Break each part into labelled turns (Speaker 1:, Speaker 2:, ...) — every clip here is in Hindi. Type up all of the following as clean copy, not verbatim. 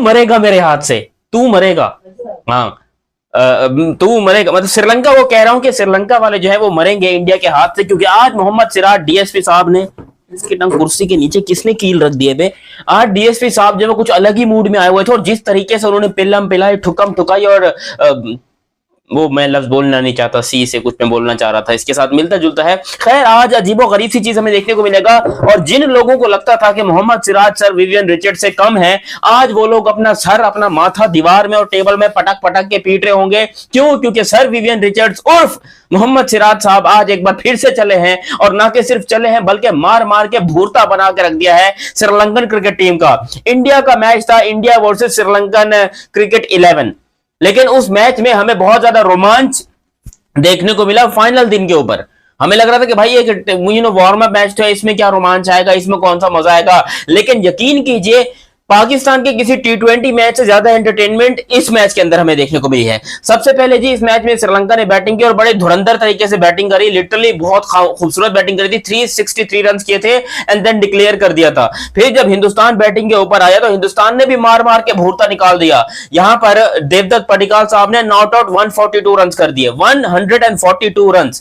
Speaker 1: मरेगा मेरे हाथ से, तू मरेगा। हाँ, तू मरेगा, मतलब श्रीलंका, वो कह रहा हूं कि श्रीलंका वाले जो है वो मरेंगे इंडिया के हाथ से, क्योंकि आज मोहम्मद सिराज डीएसपी साहब ने, इसकी टंग कुर्सी के नीचे किसने कील रख दिए बे, आज डीएसपी साहब जो है कुछ अलग ही मूड में आए हुए थे, और जिस तरीके से उन्होंने पिल्लम पिलाई, ठुकम ठुकाई, और वो मैं लफ्ज बोलना नहीं चाहता, सी से कुछ मैं बोलना चाह रहा था, इसके साथ मिलता जुलता है। खैर, आज अजीबो गरीब सी चीज हमें देखने को मिलेगा, और जिन लोगों को लगता था कि Mohammed Siraj Sir Vivian Richard से कम है, आज वो लोग अपना सर, अपना माथा दीवार में और टेबल में पटक पटक के पीट रहे होंगे। क्यों? क्योंकि सर विवियन रिचर्ड्स उर्फ मोहम्मद सिराज साहब आज एक बार फिर से चले हैं, और ना कि सिर्फ चले हैं बल्कि मार मार के भूरता बना के रख दिया है श्रीलंकन क्रिकेट टीम का। इंडिया का मैच था, इंडिया वर्सेस श्रीलंकन क्रिकेट 11, लेकिन उस मैच में हमें बहुत ज्यादा रोमांच देखने को मिला। फाइनल दिन के ऊपर हमें लग रहा था कि भाई एक वार्म अप मैच था, इसमें क्या रोमांच आएगा, इसमें कौन सा मजा आएगा, लेकिन यकीन कीजिए पाकिस्तान के किसी टी20 मैच से ज्यादा एंटरटेनमेंट इस मैच के अंदर हमें देखने को मिली है। सबसे पहले जी, इस मैच में श्रीलंका ने बैटिंग की और बड़े धुरंधर तरीके से बैटिंग करी, लिटरली बहुत खूबसूरत बैटिंग करी थी। 363 रन किए थे एंड देन डिक्लेयर कर दिया था। फिर जब हिंदुस्तान बैटिंग के ऊपर आया तो हिंदुस्तान ने भी मार मार के भूरता निकाल दिया। यहां पर देवदत्त पडिक्कल साहब ने नॉट आउट 142 रन कर दिए, 142 रन।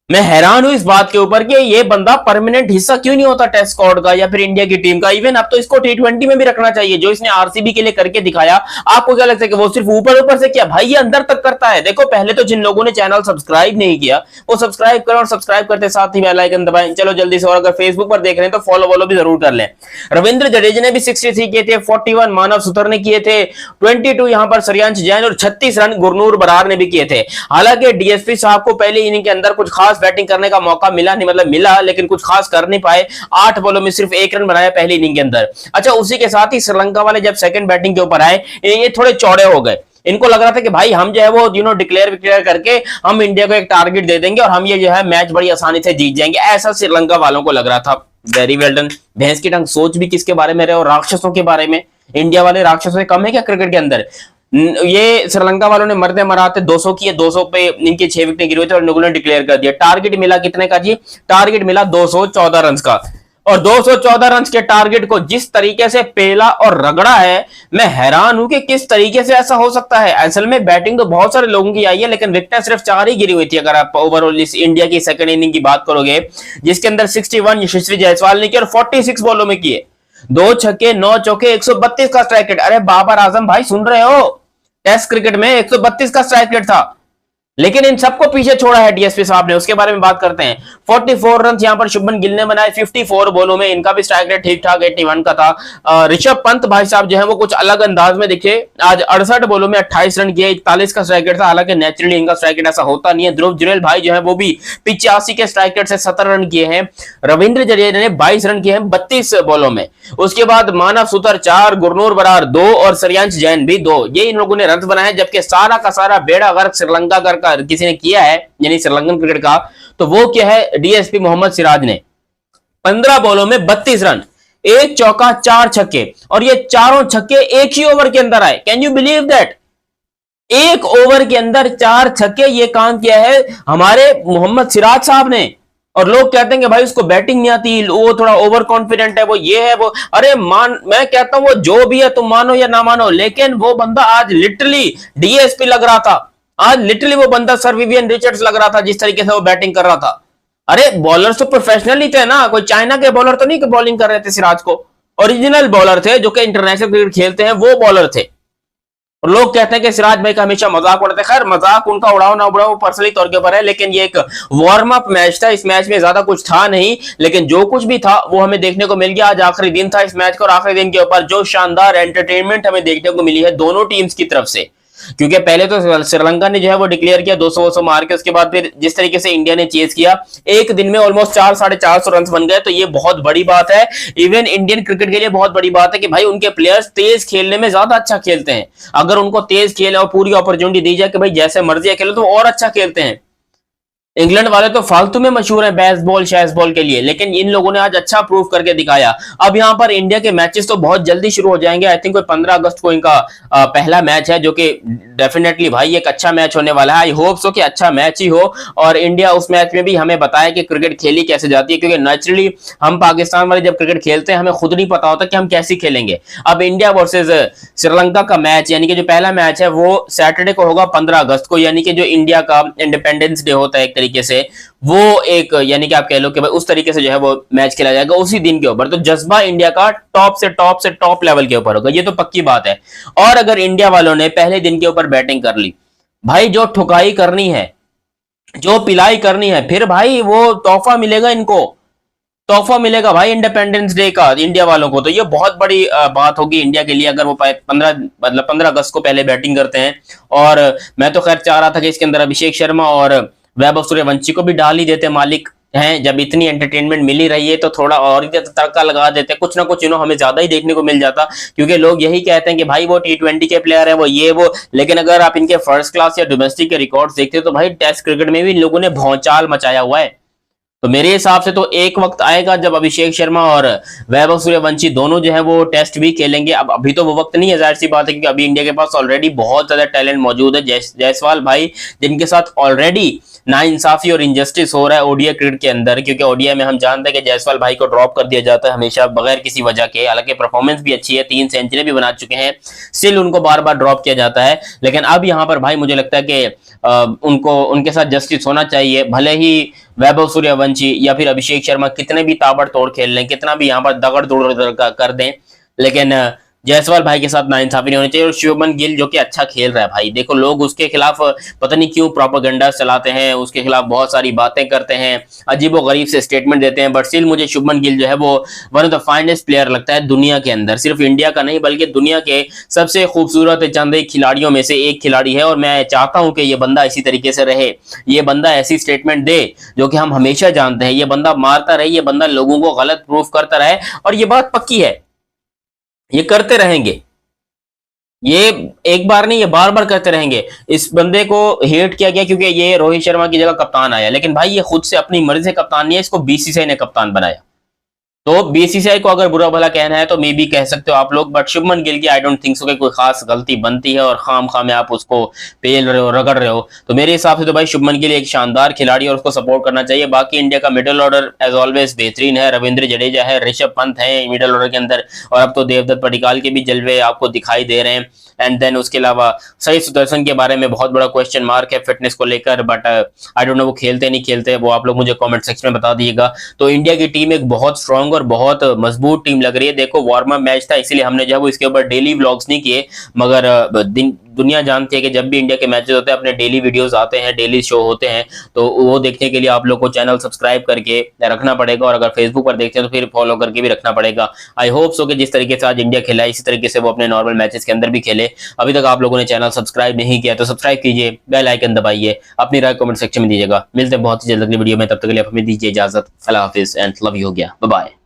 Speaker 1: मैं हैरान हूं इस बात के ऊपर कि ये बंदा परमानेंट हिस्सा क्यों नहीं होता टेस्ट स्क्वाड का या फिर इंडिया की टीम का। इवन अब तो इसको टी20 में भी रखना चाहिए, जो इसने आरसीबी के लिए करके दिखाया। आपको क्या लगता है कि वो सिर्फ ऊपर ऊपर से किया? भाई ये अंदर तक करता है। देखो, पहले तो जिन लोगों ने चैनल सब्सक्राइब नहीं किया वो सब्सक्राइब करें, और सब्सक्राइब करते साथ ही बेल आइकन दबाएं। चलो जल्दी से, और अगर फेसबुक पर देख रहे हैं तो फॉलो भी जरूर कर लें। रविंद्र जडेजा ने भी 63 किए थे, 41 मानव सुतर ने किए थे, 22 यहां पर श्रेयांश जैन, और 36 रन गुरनूर बरार ने भी किए थे। हालांकि डीएसपी साहब को पहले इनिंग के अंदर कुछ खास बैटिंग करने का मौका मिला नहीं, मतलब मिला लेकिन कुछ खास कर नहीं पाए। 8 बॉलों में सिर्फ 1 रन बनाया पहली इनिंग के अंदर। अच्छा, उसी के साथ ही श्रीलंका वाले जब सेकंड बैटिंग के ऊपर आए, ये थोड़े चौड़े हो गए। इनको लग रहा था कि भाई हम जो है वो डिक्लेयर करके हम इंडिया को एक टारगेट दे देंगे और हम ये जो है मैच बड़ी आसानी से जीत जाएंगे, ऐसा श्रीलंका वालों को लग रहा था। Very well done. भैंस की टंग सोच भी किसके बारे में रहे, और राक्षसों के बारे में। इंडिया वाले राक्षसों से कम है क्या क्रिकेट के अंदर? ये श्रीलंका वालों ने मरते मराते 200 किए, 200 पे इनकी 6 विकेटें गिरी हुई थी और इन्होंने डिक्लेयर कर दिया। टारगेट मिला कितने का जी? टारगेट मिला 214 रन का, और 214 रन के टारगेट को जिस तरीके से पेला और रगड़ा है, मैं हैरान हूं कि किस तरीके से ऐसा हो सकता है। असल में बैटिंग तो बहुत सारे लोगों की आई है, लेकिन विकेटें सिर्फ 4 ही गिरी हुई थी। अगर आप ओवरऑल इस इंडिया की सेकंड इनिंग की बात करोगे, जिसके अंदर 61 यशस्वी जायसवाल ने किए और 46 बॉलों में किए, 2 छक्के 9 चौके, 132 का स्ट्राइक रेट। अरे बाबर आजम भाई सुन रहे हो? टेस्ट क्रिकेट में 132 का स्ट्राइक रेट था, लेकिन इन सबको पीछे छोड़ा है डीएसपी साहब ने। उसके बारे में बात करते हैं। 44 रन यहां पर शुभमन गिल ने बनाए 54 बॉलों में, इनका भी स्ट्राइक रेट ठीक ठाक 81 का था। ऋषभ पंत भाई साहब जो है वो कुछ अलग अंदाज में दिखे, आज 68 बॉलों में 28 रन किए, 41 का स्ट्राइक रेट था। हालांकि नेचुरली इनका स्ट्राइक रेट ऐसा होता नहीं है। ध्रुव जुरेल भाई जो है वो भी 85 के स्ट्राइक रेट से 17 रन किए हैं। रविंद्र जडेजा ने 22 रन किए हैं 32 बॉलों में। उसके बाद मानव सुतर 4, गुरनूर बरार 2 और श्रेयांश जैन भी 2, ये इन लोगों ने रन बनाए। जबकि सारा का सारा बेड़ा गर्क श्रीलंका का किसी ने किया है, यानी श्रीलंकन क्रिकेट का, तो वो क्या है? डीएसपी मोहम्मद सिराज ने 15 बॉलों में 32 रन, 1 चौका 4 छक्के, और ये चारों छक्के एक ही ओवर के अंदर आए। Can you believe that? एक ओवर के अंदर 4 छक्के, ये काम किया है हमारे मोहम्मद सिराज साहब ने। और लोग कहते हैं कि भाई उसको बैटिंग नहीं आती, वो थोड़ा ओवर कॉन्फिडेंट है, वो ये है वो। अरे मैं कहता हूं वो जो भी है, तुम मानो या ना मानो, लेकिन वो बंदा आज लिटरली डीएसपी लग रहा था। आज लिटरली वो बंदा सर विवियन रिचर्ड्स लग रहा था, जिस तरीके से वो बैटिंग कर रहा था। अरे बॉलर तो प्रोफेशनल ही थे ना, कोई चाइना के बॉलर तो नहीं कि बॉलिंग कर रहे थे सिराज को। ओरिजिनल बॉलर थे जो कि इंटरनेशनल क्रिकेट खेलते हैं, वो बॉलर थे। और लोग कहते हैं कि सिराज भाई का हमेशा मजाक उड़ाते हैं। खैर, मजाक उनका उड़ाओ ना उड़ाओ पर्सनली तौर के ऊपर है, लेकिन ये एक वार्म अप मैच था। इस मैच में ज्यादा कुछ था नहीं, लेकिन जो कुछ भी था वो हमें देखने को मिल गया। आज आखिरी दिन था इस मैच का, और आखिरी दिन के ऊपर जो शानदार एंटरटेनमेंट हमें देखने को मिली है दोनों टीम्स की तरफ से। क्योंकि पहले तो श्रीलंका ने जो है वो डिक्लेयर किया 200 मार के, उसके बाद फिर जिस तरीके से इंडिया ने चेज किया, एक दिन में ऑलमोस्ट 400-450 रन बन गए, तो ये बहुत बड़ी बात है। इवन इंडियन क्रिकेट के लिए बहुत बड़ी बात है कि भाई उनके प्लेयर्स तेज खेलने में ज्यादा अच्छा खेलते हैं। अगर उनको तेज खेल और पूरी अपॉर्चुनिटी दी जाए कि भाई जैसे मर्जी खेलो, तो और अच्छा खेलते हैं। इंग्लैंड वाले तो फालतू में मशहूर है बेसबॉल शैसबॉल के लिए, लेकिन इन लोगों ने आज अच्छा प्रूव करके दिखाया। अब यहाँ पर इंडिया के मैचेस तो बहुत जल्दी शुरू हो जाएंगे। आई थिंक कोई 15 अगस्त को इनका पहला मैच है, जो कि डेफिनेटली भाई एक अच्छा मैच होने वाला है। आई होप सो कि अच्छा मैच ही हो और इंडिया उस मैच में भी हमें बताए कि क्रिकेट खेली कैसे जाती है, क्योंकि नेचुरली हम पाकिस्तान वाले जब क्रिकेट खेलते हैं हमें खुद नहीं पता होता कि हम कैसे खेलेंगे। अब इंडिया वर्सेज श्रीलंका का मैच यानी कि जो पहला मैच है वो सैटरडे को होगा 15 अगस्त को, यानी कि जो इंडिया का इंडिपेंडेंस डे होता है एक तरीके से, वो एक यानी कि आप कह लो कि भाई उस तरीके से जो है वो मैच खेला जाएगा उसी दिन के ऊपर। तो जज्बा इंडिया का टॉप से टॉप लेवल के ऊपर होगा, ये तो पक्की बात है। और अगर इंडिया वालों ने पहले दिन के ऊपर बैटिंग कर ली, भाई जो ठुकाई करनी है, जो पिलाई करनी है, फिर भाई वो तोहफा मिलेगा इनको, तोहफा मिलेगा भाई इंडिपेंडेंस डे का इंडिया वालों को। तो ये बहुत बड़ी बात होगी इंडिया के लिए अगर वो 15 अगस्त को पहले बैटिंग करते हैं। और मैं तो खैर चाह रहा था कि इसके अंदर अभिषेक शर्मा और वैभव सूर्यवंशी को भी डाल ही देते, मालिक हैं जब इतनी एंटरटेनमेंट मिल ही रही है तो थोड़ा और ही तड़का लगा देते, कुछ ना कुछ हमें ज्यादा ही देखने को मिल जाता। क्योंकि लोग यही कहते हैं कि भाई वो T20 के प्लेयर है, वो ये वो, लेकिन अगर आप इनके फर्स्ट क्लास या डोमेस्टिक के रिकॉर्ड्स देखते हो तो भाई टेस्ट क्रिकेट में भी इन लोगों ने भौचाल मचाया हुआ है। तो मेरे हिसाब से तो एक वक्त आएगा जब अभिषेक शर्मा और वैभव सूर्यवंशी दोनों जो है वो टेस्ट भी खेलेंगे। अब अभी तो वो वक्त नहीं है, जाहिर सी बात है, क्योंकि अभी इंडिया के पास ऑलरेडी बहुत ज्यादा टैलेंट मौजूद है। जायसवाल भाई जिनके साथ ऑलरेडी नाइंसाफी और इनजस्टिस हो रहा है ओडीआई क्रिकेट के अंदर, क्योंकि ओडीआई में हम जानते हैं कि जायसवाल भाई को ड्रॉप कर दिया जाता है हमेशा बगैर किसी वजह के। हालांकि परफॉर्मेंस भी अच्छी है, 3 सेंचुरी भी बना चुके हैं, स्टिल उनको बार बार ड्रॉप किया जाता है। लेकिन अब यहाँ पर भाई मुझे लगता है कि उनको उनके साथ जस्टिस होना चाहिए। भले ही वैभव सूर्यवंशी या फिर अभिषेक शर्मा कितने भी ताबड़तोड़ खेल लें, कितना भी यहाँ पर दगड़ दौड़ कर दें, लेकिन जायसवाल भाई के साथ नाइंसाफी नहीं होनी चाहिए। और शुभमन गिल जो कि अच्छा खेल रहा है भाई, देखो लोग उसके खिलाफ पता नहीं क्यों प्रोपेगेंडा चलाते हैं, उसके खिलाफ बहुत सारी बातें करते हैं, अजीबो गरीब से स्टेटमेंट देते हैं, बट स्टिल मुझे शुभमन गिल जो है वो one of the finest player लगता है दुनिया के अंदर। सिर्फ इंडिया का नहीं बल्कि दुनिया के सबसे खूबसूरत चंद एक खिलाड़ियों में से एक खिलाड़ी है। और मैं चाहता हूं कि ये बंदा इसी तरीके से रहे, ये बंदा ऐसी स्टेटमेंट दे जो कि हम हमेशा जानते हैं, ये बंदा मारता रहे, ये बंदा लोगों को गलत प्रूफ करता रहे। और ये बात पक्की है, ये करते रहेंगे, ये एक बार नहीं ये बार बार करते रहेंगे। इस बंदे को हेट किया गया क्योंकि ये रोहित शर्मा की जगह कप्तान आया, लेकिन भाई ये खुद से अपनी मर्जी से कप्तान नहीं है, इसको बीसीसीआई ने कप्तान बनाया। तो बीसीसीआई को अगर बुरा भला कहना है तो मे भी कह सकते हो आप लोग, बट शुभमन गिल की आई डोंट थिंक सो कि कोई खास गलती बनती है और खाम खाम में आप उसको पेल रहे हो, रगड़ रहे हो। तो मेरे हिसाब से तो भाई शुभमन गिल एक शानदार खिलाड़ी और उसको सपोर्ट करना चाहिए। बाकी इंडिया का मिडिल ऑर्डर एज ऑलवेज बेहतरीन है, रविंद्र जडेजा है, ऋषभ पंत है मिडिल ऑर्डर के अंदर, और अब तो देवदत्त पडिक्कल के भी जलवे आपको दिखाई दे रहे हैं। एंड देन उसके अलावा सही सुदर्शन के बारे में बहुत बड़ा क्वेश्चन मार्क है फिटनेस को लेकर, बट आई डोंट नो वो खेलते नहीं खेलते, वो आप लोग मुझे कमेंट सेक्शन में बता दीजिएगा। तो इंडिया की टीम एक बहुत स्ट्रांग और बहुत मजबूत टीम लग रही है। देखो वार्म अप मैच था इसीलिए हमने जो है वो इसके ऊपर डेली व्लॉग्स नहीं किए, मगर दुनिया जानती है कि जब भी इंडिया के मैचेस होते हैं अपने डेली वीडियोस आते हैं, डेली शो होते हैं, तो वो देखने के लिए आप लोग को चैनल सब्सक्राइब करके रखना पड़ेगा, और अगर फेसबुक पर देखते हैं तो फिर फॉलो करके भी रखना पड़ेगा। आई होप सो कि जिस तरीके से आज इंडिया खेला है इसी तरीके से वो अपने नॉर्मल मैचेस के अंदर भी खेले। अभी तक आप लोगों ने चैनल सब्सक्राइब नहीं किया तो सब्सक्राइब कीजिए, बेल आइकन दबाइए, अपनी राय कमेंट सेक्शन में दीजिएगा। मिलते हैं बहुत ही जल्द अगली वीडियो में, तब तक के लिए आप हमें दीजिए इजाजत। अल्लाह हाफिज एंड लव यू हो गया, बाय बाय।